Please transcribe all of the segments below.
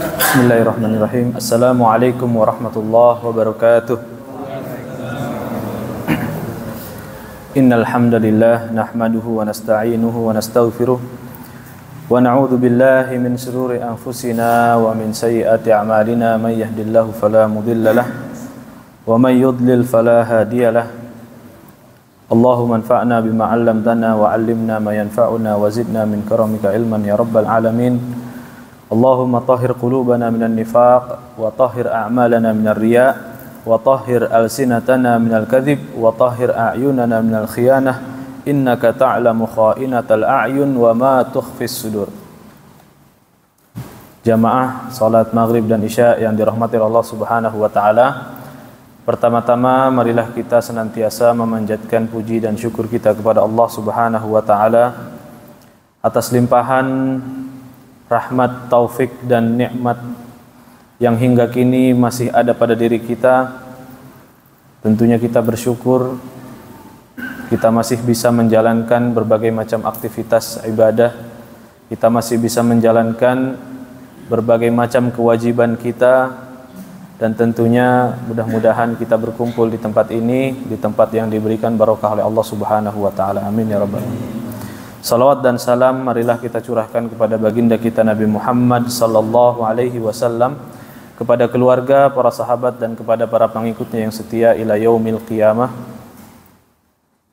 Bismillahirrahmanirrahim. Assalamualaikum warahmatullahi wabarakatuh. Innal hamdalillah nahmaduhu wa nasta'inuhu wa nastaghfiruh wa na'udzu billahi min shururi anfusina wa min sayyiati a'malina may yahdihillahu fala mudilla lahu wa may yudlil fala hadiya lahu. Allahumma anfa'na bima 'allamtana wa 'allimna ma yanfa'una wa zidna min karamika ilman ya rabbal alamin. Allahumma tahhir qulubana minan nifaq wa tahhir a'malana minar riya wa tahhir alsinatana minal kadhib wa tahhir a'yunana minal khiyanah innaka ta'lamu kha'inatal a'yun wa ma tukhfis sudur. Jamaah salat maghrib dan isya yang dirahmati Allah Subhanahu wa taala. Pertama-tama marilah kita senantiasa memanjatkan puji dan syukur kita kepada Allah Subhanahu wa taala atas limpahan rahmat, taufik dan nikmat yang hingga kini masih ada pada diri kita. Tentunya kita bersyukur kita masih bisa menjalankan berbagai macam aktivitas ibadah. Kita masih bisa menjalankan berbagai macam kewajiban kita. Dan tentunya mudah-mudahan kita berkumpul di tempat ini, di tempat yang diberikan barokah oleh Allah Subhanahu wa taala. Amin ya rabbal alamin. Salawat dan salam marilah kita curahkan kepada baginda kita Nabi Muhammad sallallahu alaihi wasallam, kepada keluarga, para sahabat dan kepada para pengikutnya yang setia ila yaumil qiyamah.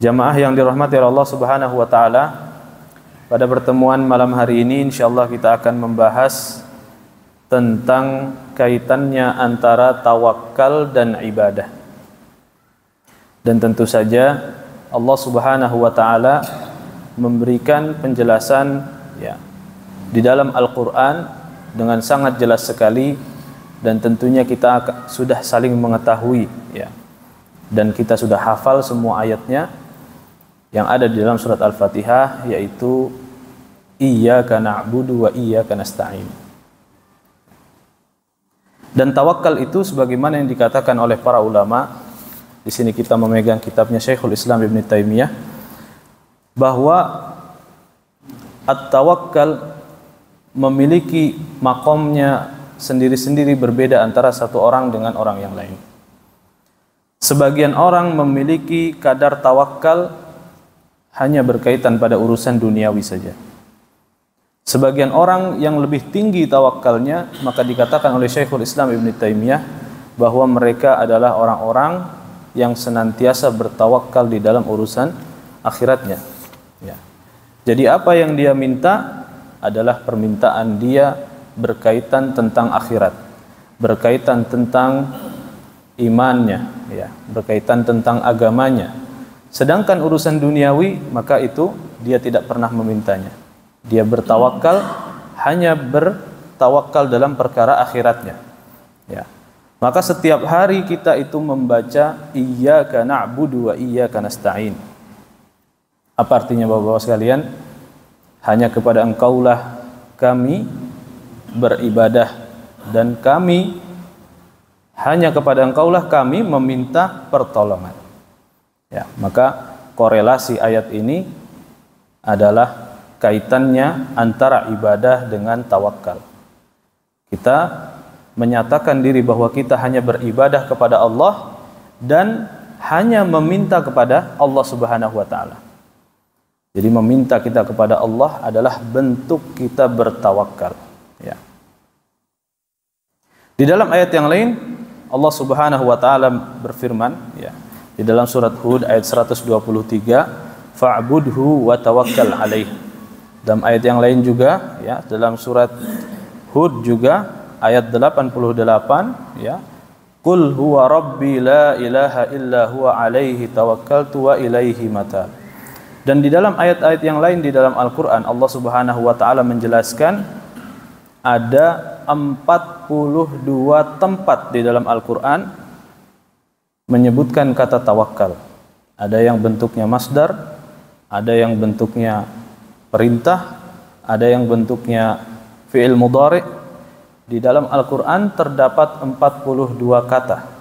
Jamaah yang dirahmati Allah Subhanahu wa taala, pada pertemuan malam hari ini insyaallah kita akan membahas tentang kaitannya antara tawakal dan ibadah. Dan tentu saja Allah Subhanahu wa taala memberikan penjelasan ya di dalam Al-Qur'an dengan sangat jelas sekali, dan tentunya kita sudah saling mengetahui ya, dan kita sudah hafal semua ayatnya yang ada di dalam surat Al-Fatihah, yaitu iyyaka na'budu wa iyyaka nasta'in. Dan tawakal itu sebagaimana yang dikatakan oleh para ulama, di sini kita memegang kitabnya Syekhul Islam Ibn Taimiyah, bahwa at-tawakkal memiliki makomnya sendiri-sendiri, berbeda antara satu orang dengan orang yang lain. Sebagian orang memiliki kadar tawakal hanya berkaitan pada urusan duniawi saja. Sebagian orang yang lebih tinggi tawakalnya, maka dikatakan oleh Syekhul Islam Ibn Taimiyah bahwa mereka adalah orang-orang yang senantiasa bertawakal di dalam urusan akhiratnya. Ya. Jadi apa yang dia minta adalah permintaan dia berkaitan tentang akhirat, berkaitan tentang imannya, ya, berkaitan tentang agamanya. Sedangkan urusan duniawi, maka itu dia tidak pernah memintanya. Dia bertawakal, hanya bertawakal dalam perkara akhiratnya. Ya. Maka setiap hari kita itu membaca iyyaka na'budu wa iyyaka nasta'in. Apa artinya Bapak-bapak sekalian? Hanya kepada Engkaulah kami beribadah, dan kami hanya kepada Engkaulah kami meminta pertolongan. Ya, maka korelasi ayat ini adalah kaitannya antara ibadah dengan tawakal. Kita menyatakan diri bahwa kita hanya beribadah kepada Allah dan hanya meminta kepada Allah Subhanahu wa taala. Jadi meminta kita kepada Allah adalah bentuk kita bertawakal. Ya. Di dalam ayat yang lain Allah Subhanahu wa taala berfirman, ya, di dalam surat Hud ayat 123, fa'budhu wa tawakkal alaih. Dalam ayat yang lain juga, ya, dalam surat Hud juga ayat 88, ya, qul huwa rabbi la ilaha illa huwa alaihi tawakkaltu wa ilaihi matab. Dan di dalam ayat-ayat yang lain di dalam Al-Quran, Allah Subhanahu wa ta'ala menjelaskan ada 42 tempat di dalam Al-Quran menyebutkan kata tawakal. Ada yang bentuknya masdar, ada yang bentuknya perintah, ada yang bentuknya fi'il mudhari. Di dalam Al-Quran terdapat 42 kata.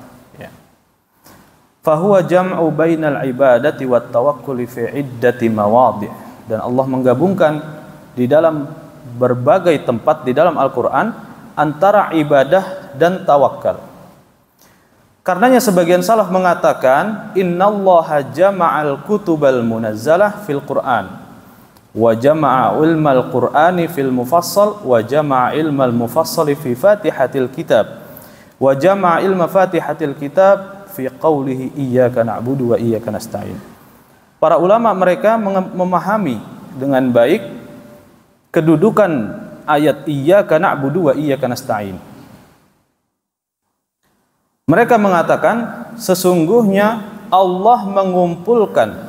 Fahuwa jam'u bainal ibadati wat tawakkuli fi iddati mawadhi'. Dan Allah menggabungkan di dalam berbagai tempat di dalam Al-Quran antara ibadah dan tawakal. Karenanya sebagian salaf mengatakan innallaha jama'al kutubal munazzalah fil Qur'an wa jama'a ilmal Qur'ani fil mufassal wa jama'a ilmal mufassali fi fatihatil kitab wa jama'a ilma fatihatil kitab fi qawlihi iyyaka na'budu wa iyyaka nasta'in. Para ulama mereka memahami dengan baik kedudukan ayat iyyaka na'budu wa iyyaka nasta'in. Mereka mengatakan sesungguhnya Allah mengumpulkan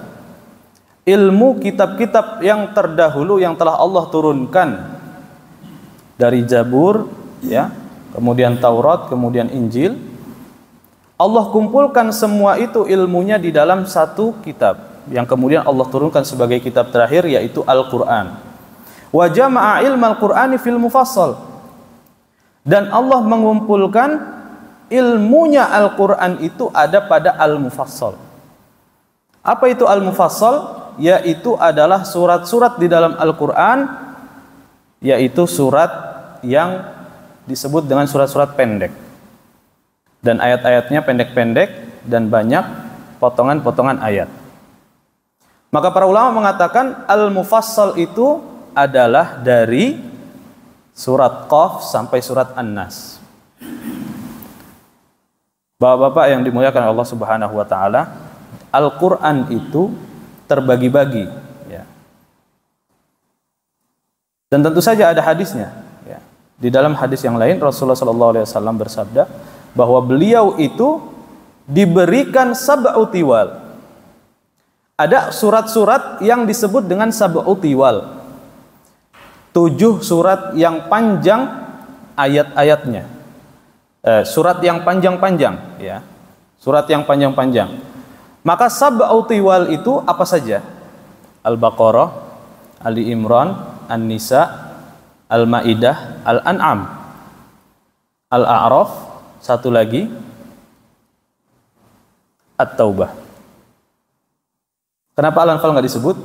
ilmu kitab-kitab yang terdahulu yang telah Allah turunkan dari Zabur, ya, kemudian Taurat, kemudian Injil. Allah kumpulkan semua itu ilmunya di dalam satu kitab yang kemudian Allah turunkan sebagai kitab terakhir, yaitu Al-Quran. Wa jama'a ilmal Qur'ani fil mufassal, dan Allah mengumpulkan ilmunya Al-Quran itu ada pada Al-Mufassal. Apa itu Al-Mufassal? Yaitu adalah surat-surat di dalam Al-Quran, yaitu surat yang disebut dengan surat-surat pendek, dan ayat-ayatnya pendek-pendek dan banyak potongan-potongan ayat. Maka para ulama mengatakan Al-Mufassal itu adalah dari surat Qaf sampai surat An-Nas. Bapak-bapak yang dimuliakan Allah Subhanahu wa taala, Al-Qur'an itu terbagi-bagi, ya. Dan tentu saja ada hadisnya, ya. Di dalam hadis yang lain Rasulullah SAW bersabda bahwa beliau itu diberikan sab'u tiwal. Ada surat-surat yang disebut dengan sab'u tiwal, 7 surat yang panjang ayat-ayatnya, surat yang panjang-panjang, ya, surat yang panjang-panjang. Maka sab'u tiwal itu apa saja? Al-Baqarah, Ali Imran, An-Nisa, Al-Maidah, Al-An'am, Al-A'raf, satu lagi At-Taubah. Kenapa Al-Anfal nggak disebut?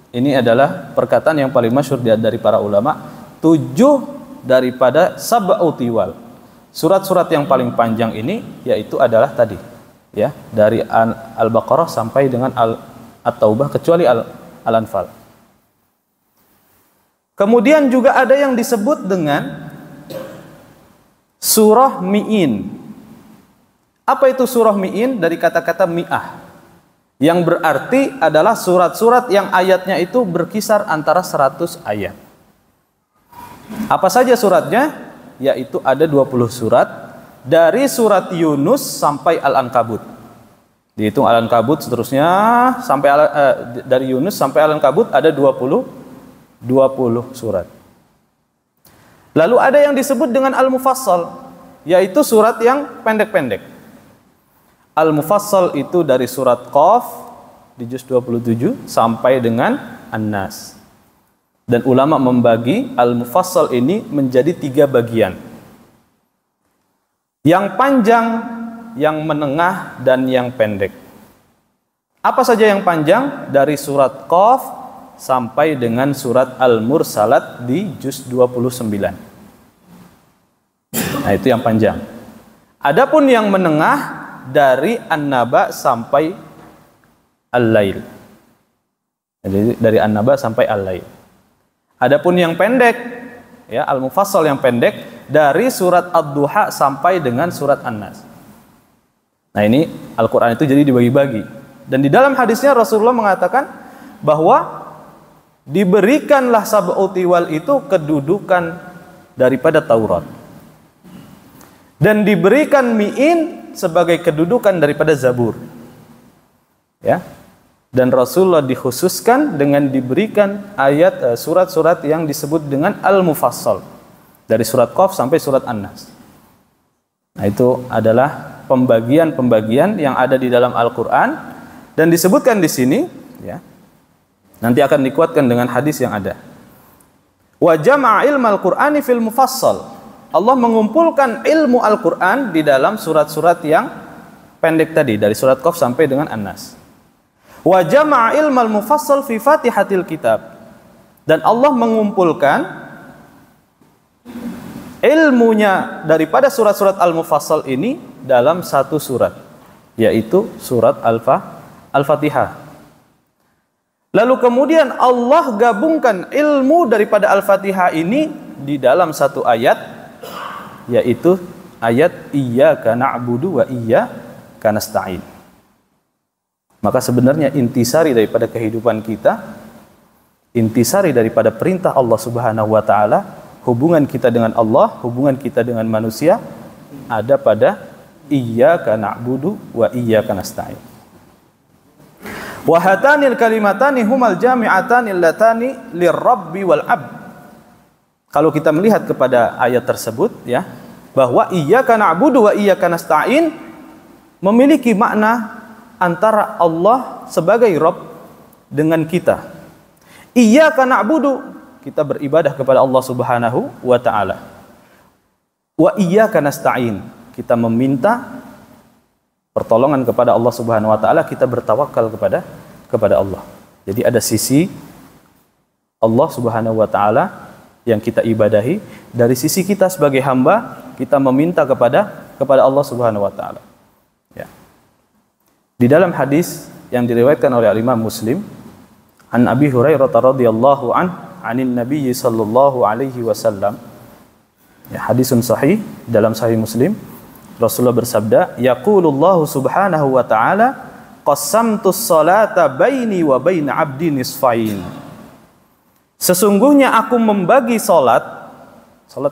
Ini adalah perkataan yang paling masyhur dari para ulama. 7 daripada sab'u tiwal, surat-surat yang paling panjang ini, yaitu adalah tadi, ya, dari Al-Baqarah sampai dengan At-Taubah, kecuali Al-Anfal. Kemudian juga ada yang disebut dengan surah Mi'in. Apa itu surah Mi'in? Dari kata-kata mi'ah, yang berarti adalah surat-surat yang ayatnya itu berkisar antara 100 ayat. Apa saja suratnya? Yaitu ada 20 surat, dari surat Yunus sampai Al-Ankabut. Dihitung Al-Ankabut seterusnya sampai dari Yunus sampai Al-Ankabut ada 20 surat. Lalu ada yang disebut dengan Al-Mufassal, yaitu surat yang pendek-pendek. Al-Mufassal itu dari surat Qaf di juz 27 sampai dengan An-Nas. Dan ulama membagi Al-Mufassal ini menjadi 3 bagian. Yang panjang, yang menengah, dan yang pendek. Apa saja yang panjang? Dari surat Qaf sampai dengan surat Al-Mursalat di juz 29. Nah, itu yang panjang. Adapun yang menengah dari An-Naba sampai Al-Lail. Jadi dari An-Naba sampai Al-Lail. Adapun yang pendek, ya, Al-Mufassal yang pendek dari surat Ad-Duha sampai dengan surat An-Nas. Nah, ini Al-Qur'an itu jadi dibagi-bagi. Dan di dalam hadisnya Rasulullah mengatakan bahwa diberikanlah sab'u tiwal itu kedudukan daripada Taurat. Dan diberikan Mi'in sebagai kedudukan daripada Zabur, ya. Dan Rasulullah dikhususkan dengan diberikan ayat surat-surat yang disebut dengan Al-Mufassal, dari surat Qaf sampai surat An-Nas. Nah, itu adalah pembagian-pembagian yang ada di dalam Al-Qur'an, dan disebutkan di sini, ya. Nanti akan dikuatkan dengan hadis yang ada. Wa jama'a ilmal Qur'ani fil mufassal. Allah mengumpulkan ilmu Al-Quran di dalam surat-surat yang pendek tadi, dari surat Qaf sampai dengan An-Nas. Wa jama'a ilmal mufassal fi fatihatil kitab. Dan Allah mengumpulkan ilmunya daripada surat-surat Al-Mufassal ini dalam satu surat, yaitu surat Al-Fatihah. Lalu kemudian Allah gabungkan ilmu daripada Al-Fatihah ini di dalam satu ayat, yaitu ayat Iyyaka na'budu wa iyyaka nasta'in. Maka sebenarnya intisari daripada kehidupan kita, intisari daripada perintah Allah Subhanahu wa taala, hubungan kita dengan Allah, hubungan kita dengan manusia ada pada Iyyaka na'budu wa iyyaka nasta'in. Wa hatanil kalimatani humal jami'atani allatani lirabbi wal 'abd. Kalau kita melihat kepada ayat tersebut ya, bahwa Iyyaka na'budu wa iyyaka nasta'in memiliki makna antara Allah sebagai Rabb dengan kita. Iyyaka na'budu, kita beribadah kepada Allah Subhanahu wa taala. Wa iyyaka nasta'in, kita meminta pertolongan kepada Allah Subhanahu wa taala, kita bertawakal kepada Allah. Jadi ada sisi Allah Subhanahu wa taala yang kita ibadahi, dari sisi kita sebagai hamba kita meminta kepada Allah Subhanahu wa taala. Ya. Di dalam hadis yang diriwayatkan oleh Imam Muslim, an Abi Hurairah radhiyallahu anin Nabi sallallahu alaihi wasallam, ya, hadisun sahih dalam Sahih Muslim, Rasulullah bersabda, yaqulullahu subhanahu wa ta'ala, qassamtus salata baini wa baina 'abdi nisfain. Sesungguhnya aku membagi salat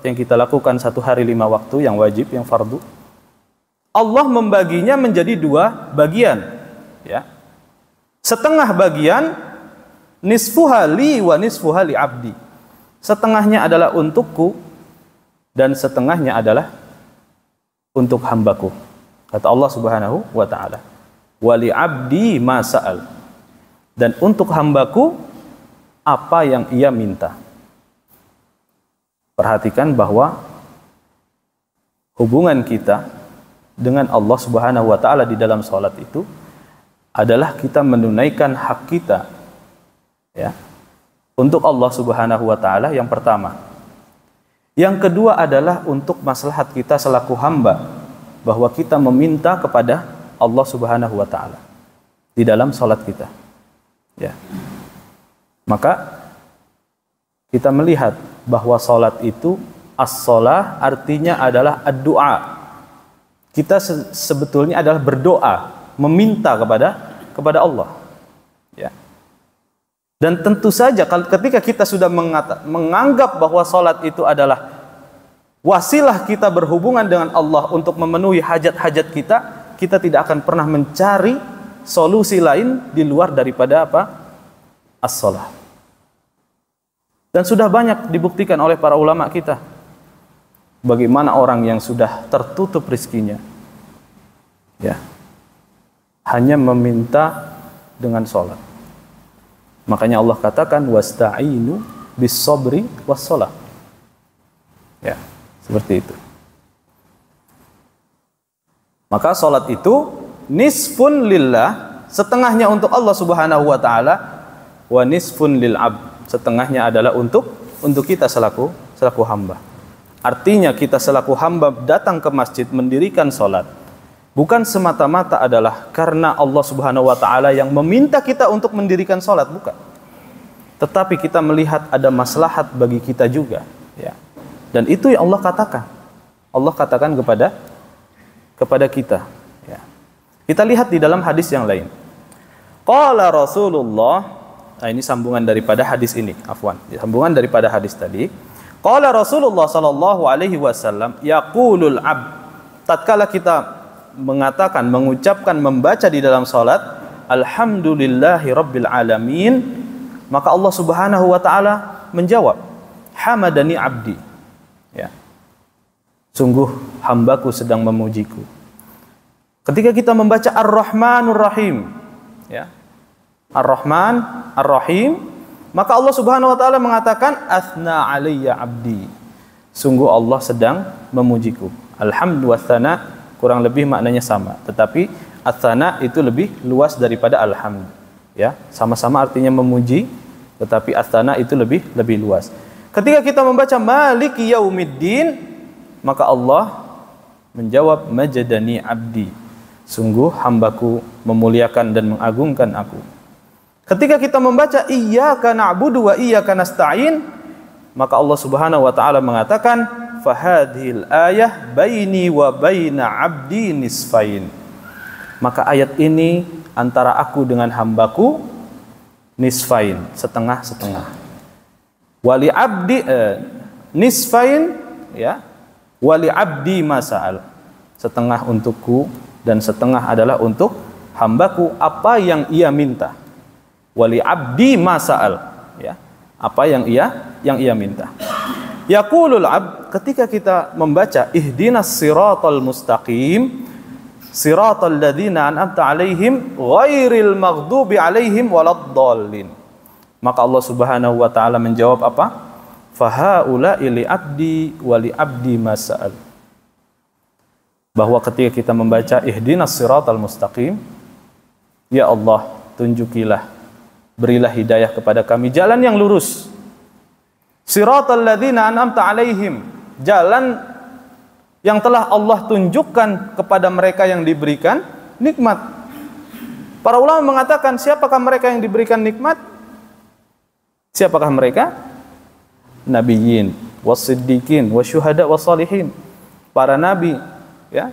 yang kita lakukan satu hari 5 waktu yang wajib, yang fardu, Allah membaginya menjadi 2 bagian, ya. Setengah bagian, nisfuha li wa nisfuha li 'abdi. Setengahnya adalah untukku dan setengahnya adalah untuk hambaku. Kata Allah Subhanahu wa taala, wa li 'abdi ma sa'al. Dan untuk hambaku apa yang ia minta. Perhatikan bahwa hubungan kita dengan Allah Subhanahu wa taala di dalam salat itu adalah kita menunaikan hak kita, ya, untuk Allah Subhanahu wa taala yang pertama. Yang kedua adalah untuk maslahat kita selaku hamba, bahwa kita meminta kepada Allah Subhanahu wa taala di dalam salat kita. Ya. Maka kita melihat bahwa salat itu as-shalah artinya adalah ad-du'a. Kita sebetulnya adalah berdoa, meminta kepada Allah. Ya. Dan tentu saja ketika kita sudah menganggap bahwa salat itu adalah wasilah kita berhubungan dengan Allah untuk memenuhi hajat-hajat kita, kita tidak akan pernah mencari solusi lain di luar daripada apa? As-shalah. Dan sudah banyak dibuktikan oleh para ulama kita bagaimana orang yang sudah tertutup rizkinya, ya, hanya meminta dengan sholat. Makanya Allah katakan wasta'inu bis sabri was sholat. Ya, seperti itu. Maka sholat itu nisfun lillah, setengahnya untuk Allah Subhanahu wa taala, wa nisfun lil abd, setengahnya adalah untuk kita selaku hamba. Artinya kita selaku hamba datang ke masjid mendirikan sholat bukan semata-mata adalah karena Allah Subhanahu wa taala yang meminta kita untuk mendirikan sholat, bukan. Tetapi kita melihat ada maslahat bagi kita juga, ya. Dan itu yang Allah katakan. Allah katakan kepada kita, ya. Kita lihat di dalam hadis yang lain. Qala Rasulullah, nah ini sambungan daripada hadis ini, afwan. Sambungan daripada hadis tadi. Qala Rasulullah sallallahu alaihi wasallam, yaqulul 'abd, tatkala kita mengucapkan, membaca di dalam salat, alhamdulillahi rabbil alamin, maka Allah Subhanahu wa taala menjawab, hamadani 'abdi. Ya. Sungguh hambaku sedang memujiku. Ketika kita membaca Ar-Rahmanur Rahim, ya. Ar-Rahman, Ar-Rahim, maka Allah Subhanahu wa taala mengatakan athna alayya 'abdi. Sungguh Allah sedang memujiku. Alhamdu wa tsana kurang lebih maknanya sama, tetapi ats-tsana itu lebih luas daripada alhamd. Ya, sama-sama artinya memuji, tetapi ats-tsana itu lebih luas. Ketika kita membaca Maliki Yaumiddin, Maka Allah menjawab, majadani abdi, sungguh hambaku memuliakan dan mengagungkan aku. Ketika kita membaca iyyaka na'budu wa iyyaka nasta'in, maka Allah Subhanahu wa taala mengatakan, fahadhil ayah baini wa baina abdi nisfain. Maka ayat ini antara aku dengan hambaku nisfain, setengah-setengah. Wali abdi nisfain, ya. Wali abdi masa'al, setengah untukku dan setengah adalah untuk hambaku apa yang ia minta. Wali abdi masa'al, ya, apa yang ia minta. Yaqulul abd, ketika kita membaca ihdinas siratal mustaqim siratal ladzina an'amta 'alaihim ghairil maghdubi 'alaihim waladdallin, maka Allah Subhanahu wa taala menjawab apa? Fahaula ili abdi wali abdi masa'al. Bahwa ketika kita membaca ihdinas siratal mustaqim, ya Allah, tunjukilah, berilah hidayah kepada kami jalan yang lurus. Siratal ladzina an'amta 'alaihim, jalan yang telah Allah tunjukkan kepada mereka yang diberikan nikmat. Para ulama mengatakan, siapakah mereka yang diberikan nikmat? Siapakah mereka? Nabiyyin, wasiddiqin, wasyuhada, wassalihin. Para nabi, ya,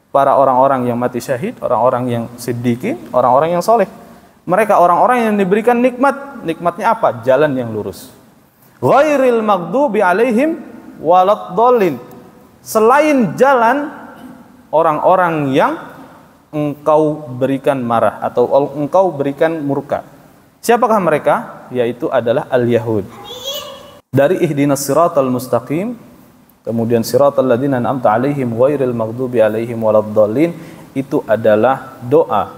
para orang-orang yang mati syahid, orang-orang yang siddiqin, orang-orang yang soleh. Mereka orang-orang yang diberikan nikmat. Nikmatnya apa? Jalan yang lurus. Ghairil maghdubi alaihim waladdallin, selain jalan orang-orang yang engkau berikan marah atau engkau berikan murka. Siapakah mereka? Yaitu adalah al-Yahud. Dari ihdinas siratal mustaqim, kemudian siratal ladzina an'amta 'alaihim ghairil maghdubi 'alaihim waladdallin, itu adalah doa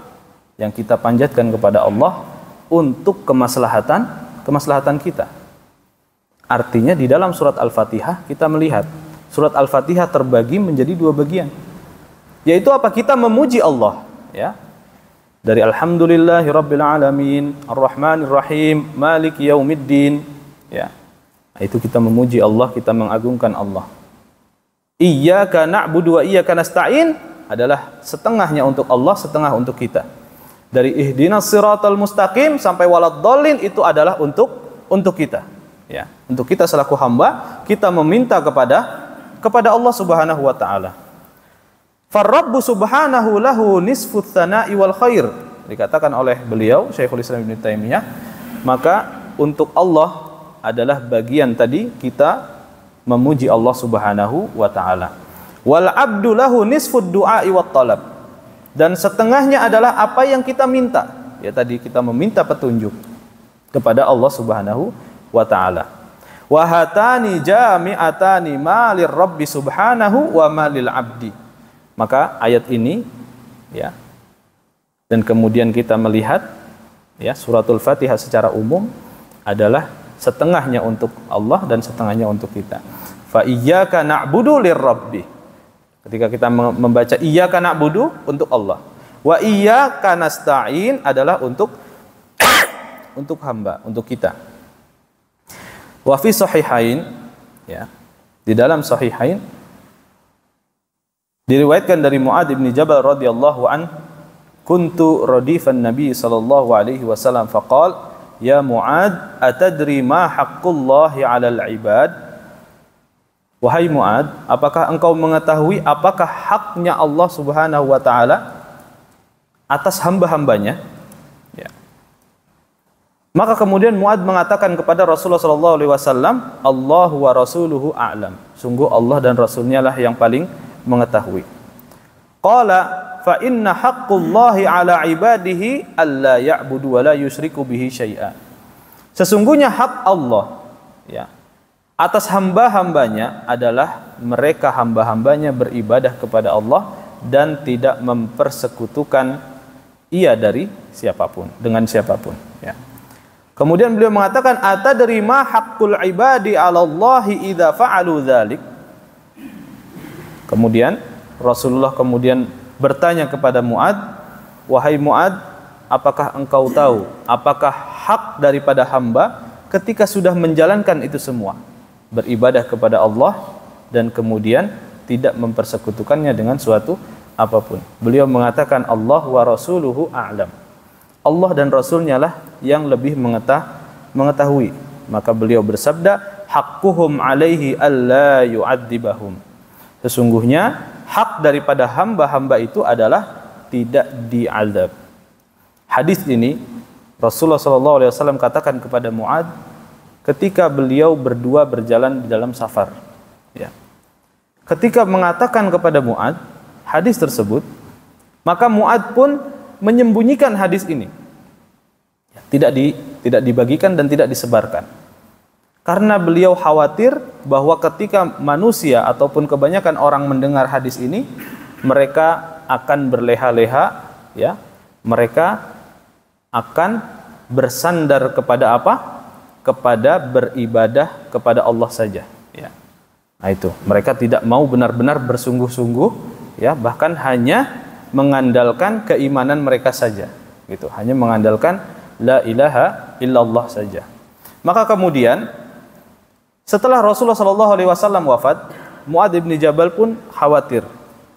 yang kita panjatkan kepada Allah untuk kemaslahatan kita. Artinya di dalam surat Al-Fatihah kita melihat surat Al-Fatihah terbagi menjadi dua bagian. Yaitu apa? Kita memuji Allah, ya. Dari alhamdulillahirabbil alamin, arrahmanir rahim, maliki yaumiddin, ya. Itu kita memuji Allah, kita mengagungkan Allah. Iyyaka na'budu wa iyyaka nasta'in adalah setengahnya untuk Allah, setengah untuk kita. Dari ihdinas siratal mustaqim sampai waladdallin itu adalah untuk kita, ya. Untuk kita selaku hamba, kita meminta kepada Allah Subhanahu wa taala. Farrabbu subhanahu lahu nisfut tsana'i wal khair, dikatakan oleh beliau Syekhul Islam Ibnu Taimiyah, maka untuk Allah adalah bagian tadi kita memuji Allah Subhanahu wa taala. Wal abdu lahu nisfud du'a'i wat talab, dan setengahnya adalah apa yang kita minta. Ya, tadi kita meminta petunjuk kepada Allah Subhanahu wa taala. Wa hatani jami'atani malir rabbi subhanahu wa malil abdi. Maka ayat ini, ya, dan kemudian kita melihat, ya, suratul Fatihah secara umum adalah setengahnya untuk Allah dan setengahnya untuk kita. Fa iyyaka na'budu lirabbi. Ketika kita membaca iyyaka na'budu untuk Allah. Wa iyyaka nasta'in adalah untuk hamba, untuk kita. Wa fi sahihain, ya, di dalam sahihain diriwayatkan dari Mu'adz bin Jabal radhiyallahu an, kuntu radifan Nabi sallallahu alaihi wasallam faqala, ya Mu'adz, atadri ma haqqullahi 'alal 'ibad? Wahai Mu'adz, apakah engkau mengetahui apakah haknya Allah Subhanahu wa taala atas hamba-hambanya? Ya. Maka kemudian Mu'adz mengatakan kepada Rasulullah sallallahu alaihi wasallam, Allahu wa rasuluhu a'lam. Sungguh Allah dan Rasulnya lah yang paling mengetahui. Qala fa inna haqqullahi 'ala 'ibadihi alla ya'budu wa la yusyriku bihi syai'a. Sesungguhnya hak Allah, ya, atas hamba-hambanya adalah mereka hamba-hambanya beribadah kepada Allah dan tidak mempersekutukan ia dari siapapun, dengan siapapun, ya. Kemudian beliau mengatakan, atadri ma haqqul ibadi 'ala Allahi idza fa'alu dzalik. Kemudian Rasulullah kemudian bertanya kepada Mu'adz, wahai Mu'adz, apakah engkau tahu apakah hak daripada hamba ketika sudah menjalankan itu semua, beribadah kepada Allah dan kemudian tidak mempersekutukannya dengan suatu apapun. Beliau mengatakan Allah wa rasuluhu a'lam. Allah dan Rasulnya lah yang lebih mengetahui. Maka beliau bersabda, haqquhum alaihi alla yu'adzibahum. Sesungguhnya hak daripada hamba-hamba itu adalah tidak diazab. Hadis ini Rasulullah SAW katakan kepada Mu'ad ketika beliau berdua berjalan di dalam safar. Ya. Ketika mengatakan kepada Mu'ad hadis tersebut, maka Mu'ad pun menyembunyikan hadis ini. Tidak dibagikan dan tidak disebarkan. Karena beliau khawatir bahwa ketika manusia ataupun kebanyakan orang mendengar hadis ini, mereka akan berleha-leha, ya. Mereka akan bersandar kepada apa? Kepada beribadah kepada Allah saja, ya. Nah itu, mereka tidak mau benar-benar bersungguh-sungguh, ya, bahkan hanya mengandalkan keimanan mereka saja, gitu. Hanya mengandalkan la ilaha illallah saja. Maka kemudian setelah Rasulullah SAW wafat, Mu'adz bin Jabal pun khawatir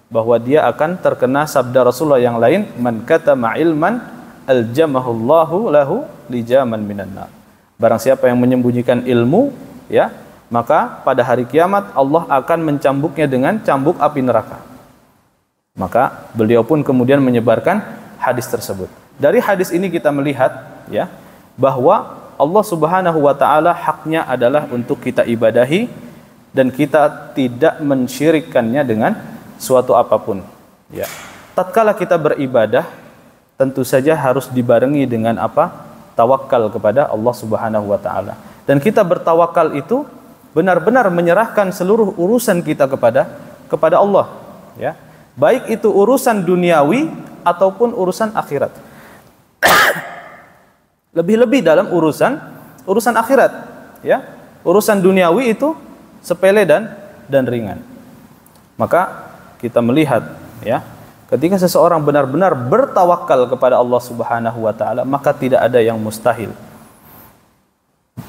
bahwa dia akan terkena sabda Rasulullah yang lain, man katama ilman aljamahullahu lahu lijaman minan nar. Barang siapa yang menyembunyikan ilmu, ya, maka pada hari kiamat Allah akan mencambuknya dengan cambuk api neraka. Maka beliau pun kemudian menyebarkan hadis tersebut. Dari hadis ini kita melihat, ya, bahwa Allah Subhanahu wa taala haknya adalah untuk kita ibadahi dan kita tidak mensyirikkannya dengan suatu apapun, ya. Tatkala kita beribadah tentu saja harus dibarengi dengan apa? Tawakal kepada Allah Subhanahu wa taala. Dan kita bertawakal itu benar-benar menyerahkan seluruh urusan kita kepada Allah, ya. Baik itu urusan duniawi ataupun urusan akhirat. Lebih-lebih dalam urusan akhirat, ya. Urusan duniawi itu sepele dan ringan. Maka kita melihat, ya, ketika seseorang benar-benar bertawakal kepada Allah Subhanahu wa taala, maka tidak ada yang mustahil.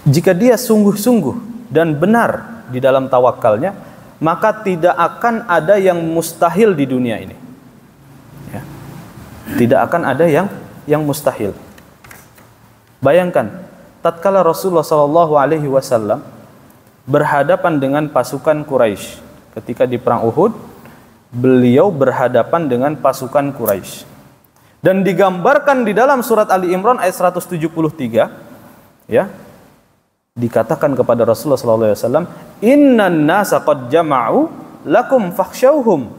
Jika dia sungguh-sungguh dan benar di dalam tawakalnya, maka tidak akan ada yang mustahil di dunia ini, ya. Tidak akan ada yang mustahil. Bayangkan, tatkala Rasulullah SAW berhadapan dengan pasukan Quraisy ketika di perang Uhud, beliau berhadapan dengan pasukan Quraisy. Dan digambarkan di dalam surat Ali Imran ayat 173, ya, dikatakan kepada Rasulullah SAW, innan nasa qad jama'u lakum fakhshawhum.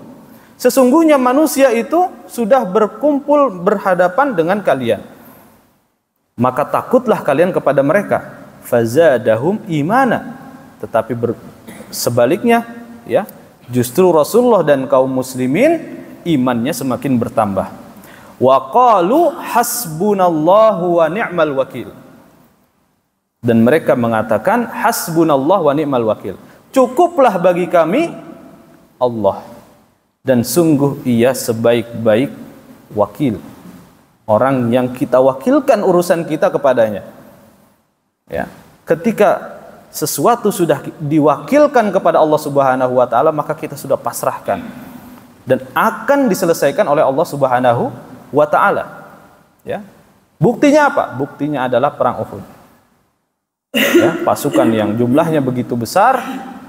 Sesungguhnya manusia itu sudah berkumpul berhadapan dengan kalian, maka takutlah kalian kepada mereka. Fazadahum imana. Tetapi sebaliknya, ya, justru Rasulullah dan kaum muslimin imannya semakin bertambah. Wa qalu hasbunallahu wa ni'mal wakil. Dan mereka mengatakan hasbunallah wa ni'mal wakil. Cukuplah bagi kami Allah, dan sungguh ia sebaik-baik wakil, orang yang kita wakilkan urusan kita kepadanya, ya. Ketika sesuatu sudah diwakilkan kepada Allah Subhanahu wa taala, maka kita sudah pasrahkan dan akan diselesaikan oleh Allah Subhanahu wa taala, ya. Buktinya apa? Buktinya adalah perang Uhud, ya. Pasukan yang jumlahnya begitu besar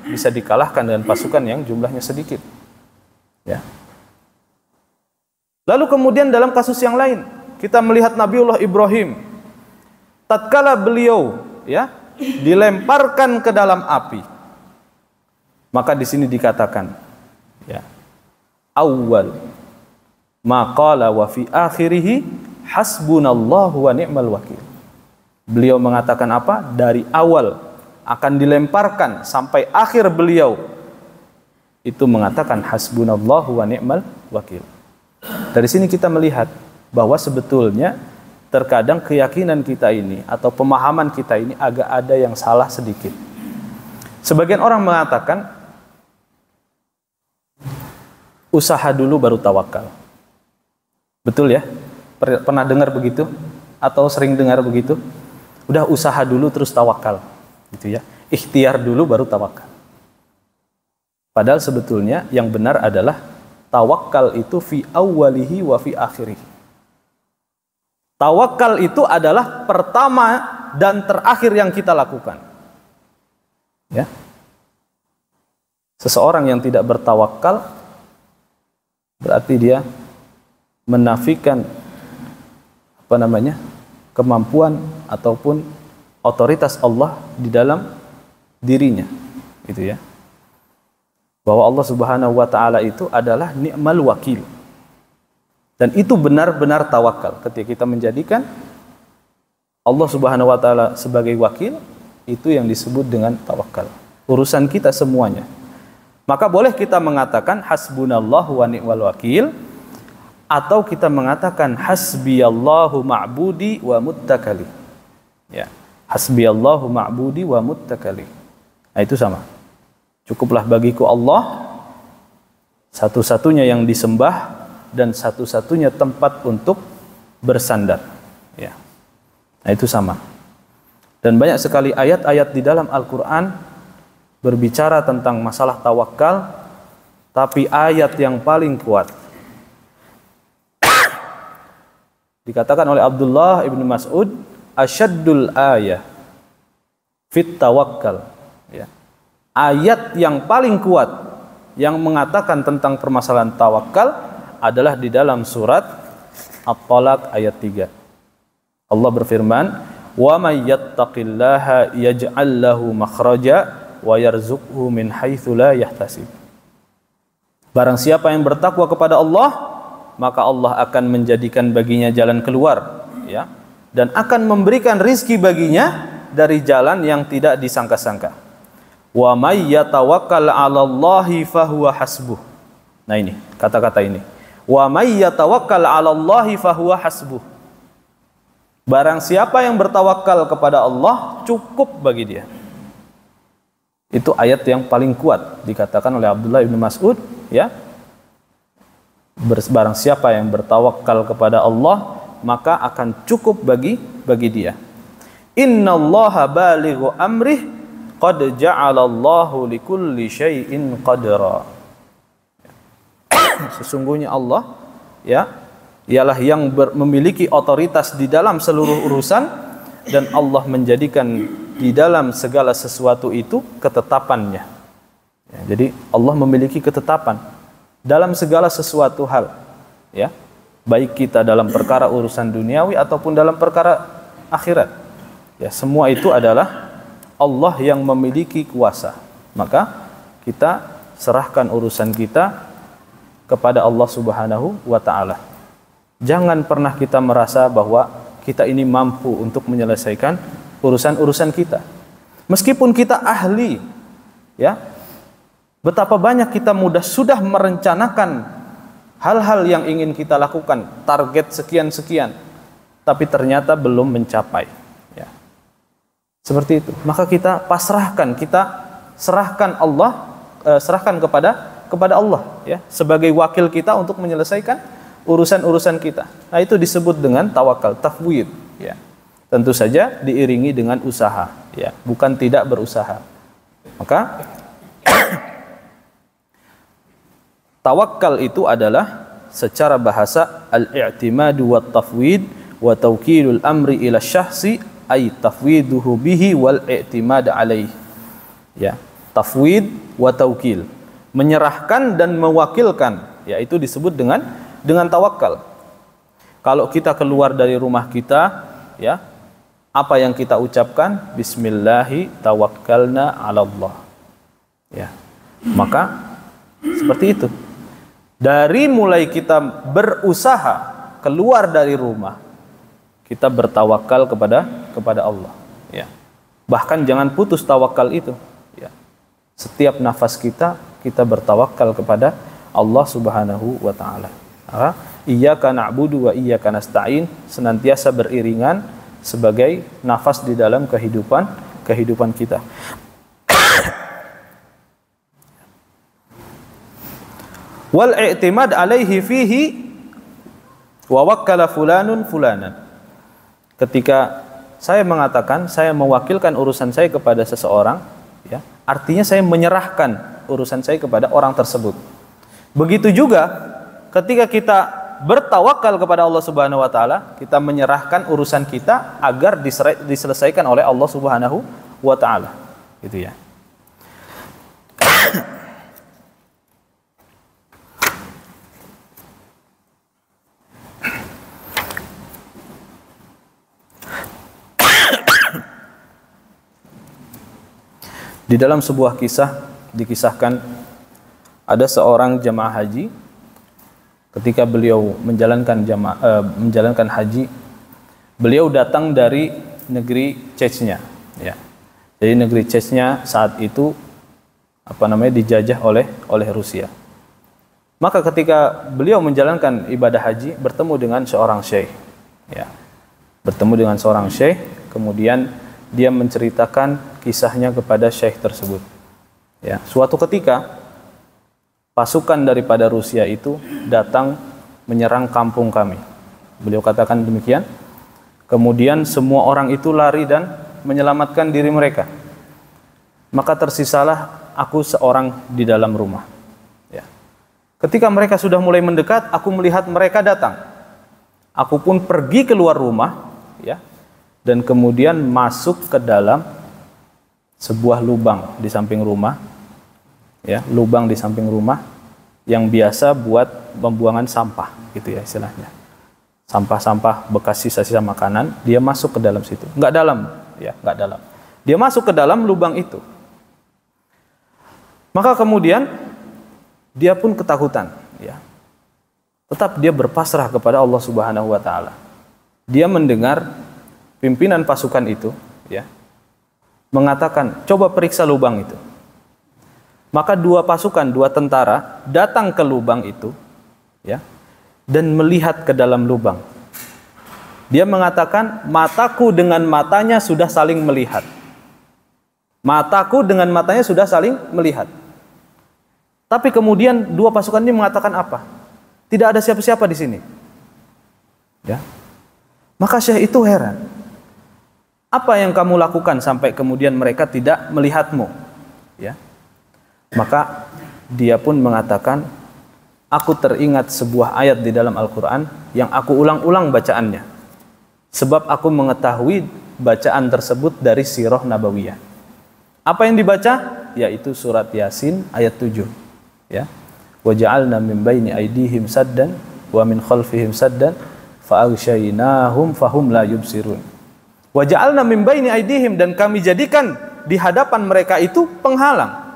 bisa dikalahkan dengan pasukan yang jumlahnya sedikit, ya. Lalu kemudian dalam kasus yang lain kita melihat Nabiullah Ibrahim, tatkala beliau, ya, dilemparkan ke dalam api, maka di sini dikatakan, ya, awwal ma qala wa fi akhirih hasbunallahu wa ni'mal wakil. Beliau mengatakan apa? Dari awal akan dilemparkan sampai akhir beliau itu mengatakan hasbunallahu wa ni'mal wakil. Dari sini kita melihat bahwa sebetulnya terkadang keyakinan kita ini atau pemahaman kita ini agak ada yang salah sedikit. Sebagian orang mengatakan usaha dulu baru tawakal. Betul ya? Pernah dengar begitu? Atau sering dengar begitu? Udah usaha dulu terus tawakal, gitu ya. Ikhtiar dulu baru tawakal. Padahal sebetulnya yang benar adalah tawakal itu fi awwalihi wa fi akhirih. Tawakal itu adalah pertama dan terakhir yang kita lakukan. Ya. Seseorang yang tidak bertawakal berarti dia menafikan kemampuan ataupun otoritas Allah di dalam dirinya, gitu ya. Bahwa Allah Subhanahu wa taala itu adalah ni'mal wakil. Dan itu benar-benar tawakal. Ketika kita menjadikan Allah Subhanahu wa taala sebagai wakil, itu yang disebut dengan tawakal. Urusan kita semuanya. Maka boleh kita mengatakan hasbunallahu wa ni'mal wakil, atau kita mengatakan hasbiyallahu ma'budi wa muttakali. Ya, hasbiyallahu ma'budi wa muttakali. Nah, itu sama. Cukuplah bagiku Allah, satu-satunya yang disembah dan satu-satunya tempat untuk bersandar. Ya. Nah, itu sama. Dan banyak sekali ayat-ayat di dalam Al-Quran berbicara tentang masalah tawakal, tapi ayat yang paling kuat dikatakan oleh Abdullah ibn Mas'ud, asyaddul ayah fit tawakkal. Ya. Ayat yang paling kuat yang mengatakan tentang permasalahan tawakal adalah di dalam surat At-Talaq ayat 3. Allah berfirman, "Wa may yattaqillaha yaj'al lahu makhraja wa yarzuqhu min haitsu la yahtasib." Barang siapa yang bertakwa kepada Allah, maka Allah akan menjadikan baginya jalan keluar, ya, dan akan memberikan rizki baginya dari jalan yang tidak disangka-sangka. Wa may yatawakkal 'alallahi fahuwa hasbuh. Nah, ini kata-kata ini. Wa may yatawakkal 'alallahi fahuwa hasbuh. Barang siapa yang bertawakal kepada Allah, cukup bagi dia. Itu ayat yang paling kuat dikatakan oleh Abdullah bin Mas'ud, ya. Barang siapa yang bertawakal kepada Allah, maka akan cukup bagi dia. Innallaha balighu amrih qad ja'alallahu likulli syai'in qadra. Sesungguhnya Allah, ya, ialah yang memiliki otoritas di dalam seluruh urusan, dan Allah menjadikan di dalam segala sesuatu itu ketetapannya. Ya, jadi Allah memiliki ketetapan dalam segala sesuatu hal, ya, baik kita dalam perkara urusan duniawi ataupun dalam perkara akhirat, ya, semua itu adalah Allah yang memiliki kuasa. Maka kita serahkan urusan kita kepada Allah Subhanahu wa ta'ala. Jangan pernah kita merasa bahwa kita ini mampu untuk menyelesaikan urusan-urusan kita, meskipun kita ahli, ya. Betapa banyak kita sudah merencanakan hal-hal yang ingin kita lakukan, target sekian-sekian, tapi ternyata belum mencapai. Ya. Seperti itu. Maka kita pasrahkan, kita serahkan Allah, serahkan kepada Allah, ya, sebagai wakil kita untuk menyelesaikan urusan-urusan kita. Nah, itu disebut dengan tawakal, tafwid. Ya. Tentu saja diiringi dengan usaha, ya, bukan tidak berusaha. Maka tawakal itu adalah secara bahasa al-i'timadu wa tafwid wa tawkilul amri ila syahsi, ay tafwiduhu bihi wal i'timad alaih. Ya, tafwid wa tawkil, menyerahkan dan mewakilkan, yaitu disebut dengan tawakal. Kalau kita keluar dari rumah kita, ya, apa yang kita ucapkan? Bismillahi tawakkalna 'ala Allah. Ya. Maka seperti itu. Dari mulai kita berusaha keluar dari rumah, kita bertawakal kepada Allah. Ya. Bahkan jangan putus tawakal itu. Ya. Setiap nafas kita bertawakal kepada Allah Subhanahu wa ta'ala. Iyyaka na'budu wa iyyaka nasta'in senantiasa beriringan sebagai nafas di dalam kehidupan kita. Wal i'timad alaihi fihi wa wakkala fulanun fulanan. Ketika saya mengatakan saya mewakilkan urusan saya kepada seseorang, ya, artinya saya menyerahkan urusan saya kepada orang tersebut. Begitu juga ketika kita bertawakal kepada Allah Subhanahu wa taala, kita menyerahkan urusan kita agar diselesaikan oleh Allah Subhanahu wa taala. Gitu ya. Di dalam sebuah kisah dikisahkan ada seorang jamaah haji ketika beliau menjalankan haji, beliau datang dari negeri Chechnya, ya. Jadi negeri Chechnya saat itu dijajah oleh Rusia. Maka ketika beliau menjalankan ibadah haji bertemu dengan seorang syekh, ya. Bertemu dengan seorang syekh, kemudian dia menceritakan kisahnya kepada syekh tersebut. Ya, suatu ketika pasukan daripada Rusia itu datang menyerang kampung kami. Beliau katakan demikian. Kemudian semua orang itu lari dan menyelamatkan diri mereka. Maka tersisalah aku seorang di dalam rumah. Ya. Ketika mereka sudah mulai mendekat, aku melihat mereka datang. Aku pun pergi keluar rumah, ya. Dan kemudian masuk ke dalam sebuah lubang di samping rumah, ya, lubang di samping rumah yang biasa buat pembuangan sampah, gitu ya istilahnya. Sampah-sampah bekas sisa-sisa makanan, dia masuk ke dalam situ. Enggak dalam, ya, enggak dalam. Dia masuk ke dalam lubang itu. Maka kemudian dia pun ketakutan, ya. Tetap dia berpasrah kepada Allah Subhanahu wa taala. Dia mendengar pimpinan pasukan itu, ya, mengatakan, coba periksa lubang itu. Maka dua tentara datang ke lubang itu, ya, dan melihat ke dalam lubang. Dia mengatakan, mataku dengan matanya sudah saling melihat. Mataku dengan matanya sudah saling melihat. Tapi kemudian dua pasukan ini mengatakan apa? Tidak ada siapa-siapa di sini. Ya. Maka syekh itu heran. Apa yang kamu lakukan sampai kemudian mereka tidak melihatmu? Ya. Maka dia pun mengatakan, aku teringat sebuah ayat di dalam Al-Quran yang aku ulang-ulang bacaannya. Sebab aku mengetahui bacaan tersebut dari sirah nabawiyah. Apa yang dibaca? Yaitu surat Yasin ayat 7. Ya. Wa ja'alna min baini aydihim saddan wa min khalfihim saddan fa aghshaynahum fahum la yubsirun. Wa ja'alna min baini aydihim, dan kami jadikan di hadapan mereka itu penghalang.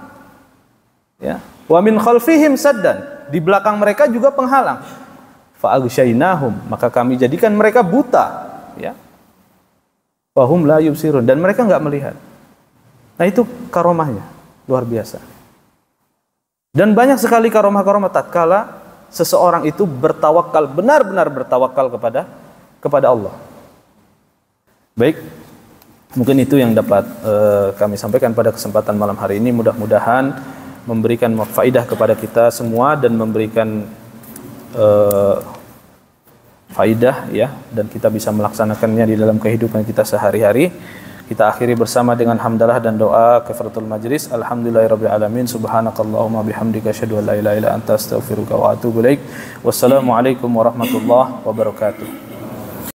Ya. Wa min khalfihim saddan, di belakang mereka juga penghalang. Fa aghshaynahum, maka kami jadikan mereka buta, ya. Fahum la yubsirun, dan mereka enggak melihat. Nah, itu karomahnya luar biasa. Dan banyak sekali karomah-karomah tatkala seseorang itu bertawakal, benar-benar bertawakal kepada Allah. Baik, mungkin itu yang dapat kami sampaikan pada kesempatan malam hari ini. Mudah-mudahan memberikan faidah kepada kita semua dan memberikan faidah, ya, dan kita bisa melaksanakannya di dalam kehidupan kita sehari-hari. Kita akhiri bersama dengan hamdalah dan doa kafaratul majlis. Alhamdulillahirabbil alamin. Subhanakallahumma bihamdika asyhadu an la ilaha illa anta astaghfiruka wa atubu ilaik. Wassalamualaikum warahmatullahi wabarakatuh.